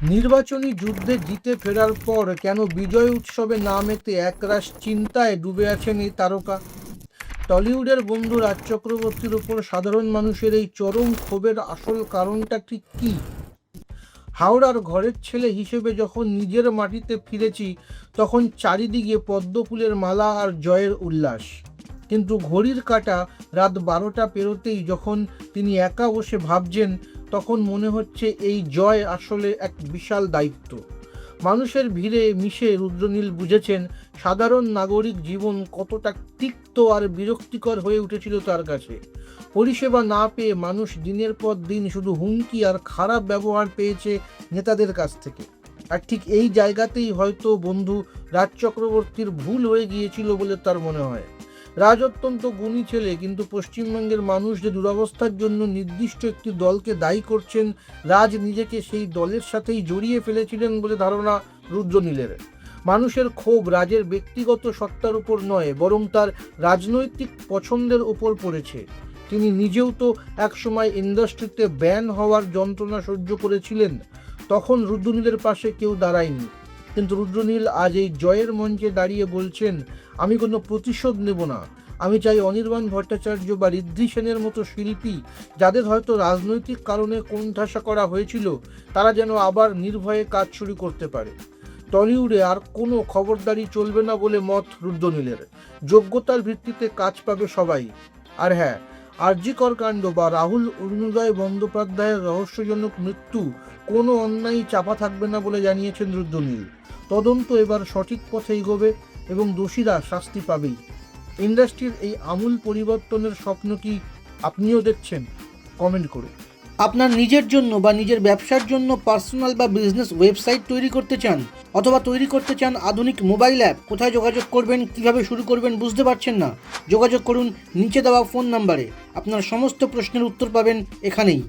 নির্বাচনী যুদ্ধে জিতে ফেরার পর কেন বিজয় উৎসবে না মেতে একরাশ চিন্তায় ডুবে আছেন এই তারকা? টলিউডের বন্ধু রাজ চক্রবর্তীর উপর সাধারণ মানুষের এই চরম ক্ষোভের আসল কারণটা ঠিক কী? হাওড়ার ঘরের ছেলে হিসেবে যখন নিজের মাটিতে ফিরেছি, তখন চারিদিকে পদ্মফুলের মালা আর জয়ের উল্লাস। কিন্তু ঘড়ির কাঁটা রাত 12টা পেরোতেই যখন তিনি একা বসে ভাবছেন, তখন মনে হচ্ছে এই জয় আসলে এক বিশাল দায়িত্ব। মানুষের ভিড়ে মিশে রুদ্রনীল বুঝেছেন সাধারণ নাগরিক জীবন কতটা তিক্ত আর বিরক্তিকর হয়ে উঠেছিল তার কাছে। পরিষেবা না পেয়ে মানুষ দিনের পর দিন শুধু হুমকি আর খারাপ ব্যবহার পেয়েছে নেতাদের কাছ থেকে। আর ঠিক এই জায়গাতেই হয়তো বন্ধু রাজ চক্রবর্তীর ভুল হয়ে গিয়েছিল বলে তার মনে হয়। রাজ অত্যন্ত গুণী ছেলে, কিন্তু পশ্চিমবঙ্গের মানুষ যে দুরবস্থার জন্য নির্দিষ্ট একটি দলকে দায়ী করছেন, রাজ নিজেকে সেই দলের সাথেই জড়িয়ে ফেলেছিলেন বলে ধারণা রুদ্রনীলের। মানুষের ক্ষোভ রাজের ব্যক্তিগত সত্তার উপর নয়, বরং তার রাজনৈতিক পছন্দের উপর পড়েছে। তিনি নিজেও তো একসময় ইন্ডাস্ট্রিতে ব্যান হওয়ার যন্ত্রণা সহ্য করেছিলেন। তখন রুদ্রনীলের পাশে কেউ দাঁড়ায়নি, কিন্তু রুদ্রনীল আজ এই জয়ের মঞ্চে দাঁড়িয়ে বলছেন, আমি কোনো প্রতিশোধ নেব না। আমি চাই অনির্বাণ ভট্টাচার্য বা ঋদ্ধি সেনের মতো শিল্পী, যাদের হয়তো রাজনৈতিক কারণে কোণঠাসা করা হয়েছিল, তারা যেন আবার নির্ভয়ে কাজ শুরু করতে পারে। টলিউডে আর কোনো খবরদারি চলবে না বলে মত রুদ্রনীলের। যোগ্যতার ভিত্তিতে কাজ পাবে সবাই। আর হ্যাঁ, আরজি কর কাণ্ড বা রাহুল অরুণোদয় বন্দ্যোপাধ্যায়ের রহস্যজনক মৃত্যু কোনো অন্যায় চাপা থাকবে না বলে জানিয়েছেন রুদ্রনীল। তদন্ত এবার সঠিক পথে এগোবে এবং দোষীরা শাস্তি পাবেই। ইন্ডাস্ট্রির এই আমূল পরিবর্তনের স্বপ্ন কি আপনিও দেখছেন? কমেন্ট করুন। আপনার নিজের জন্য বা নিজের ব্যবসার জন্য পার্সোনাল বা বিজনেস ওয়েবসাইট তৈরি করতে চান, অথবা তৈরি করতে চান আধুনিক মোবাইল অ্যাপ? কোথায় যোগাযোগ করবেন, কিভাবে শুরু করবেন বুঝতে পারছেন না? যোগাযোগ করুন নিচে দেওয়া ফোন নাম্বারে। আপনার সমস্ত প্রশ্নের উত্তর পাবেন এখানেই।